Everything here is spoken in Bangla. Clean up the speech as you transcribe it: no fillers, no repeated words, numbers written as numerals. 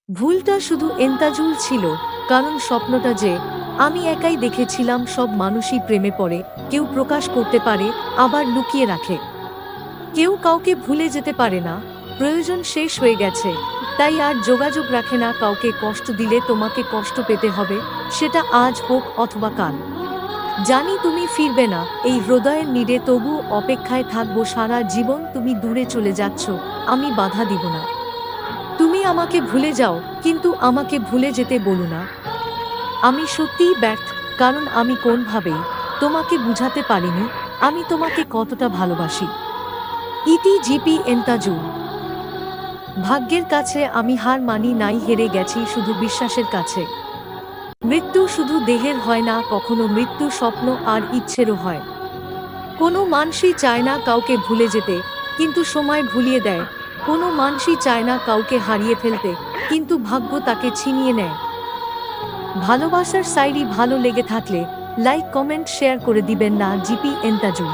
ভুলটা শুধু এন্তাজুল ছিল, কারণ স্বপ্নটা যে আমি একাই দেখেছিলাম। সব মানুষই প্রেমে পড়ে, কেউ প্রকাশ করতে পারে, আবার লুকিয়ে রাখে। কেউ কাউকে ভুলে যেতে পারে না, প্রয়োজন শেষ হয়ে গেছে তাই আর যোগাযোগ রাখে না। কাউকে কষ্ট দিলে তোমাকে কষ্ট পেতে হবে, সেটা আজ হোক অথবা কাল। জানি তুমি ফিরবে না এই হৃদয়ের নিড়ে, তবু অপেক্ষায় থাকবো সারা জীবন। তুমি দূরে চলে যাচ্ছ, আমি বাধা দিব না। তুমি আমাকে ভুলে যাও, কিন্তু আমাকে ভুলে যেতে বলো না। আমি সত্যিই ব্যর্থ, কারণ আমি কোনভাবেই তোমাকে বুঝাতে পারিনি আমি তোমাকে কতটা ভালোবাসি। ইতি জিপি এন্তাজুল। ভাগ্যের কাছে আমি হার মানি নাই, হেরে গেছি শুধু বিশ্বাসের কাছে। মৃত্যু শুধু দেহের হয় না, কখনো মৃত্যু স্বপ্ন আর ইচ্ছেরও হয়। কোনো মানুষই চায় না কাউকে ভুলে যেতে, কিন্তু সময় ভুলিয়ে দেয়। কোনো মানুষই চায় না কাউকে হারিয়ে ফেলতে, কিন্তু ভাগ্য তাকে ছিনিয়ে নেয়। ভালোবাসার সাইরি ভালো লেগে থাকলে লাইক কমেন্ট শেয়ার করে দিবেন না। জিপি এন্তাজুল।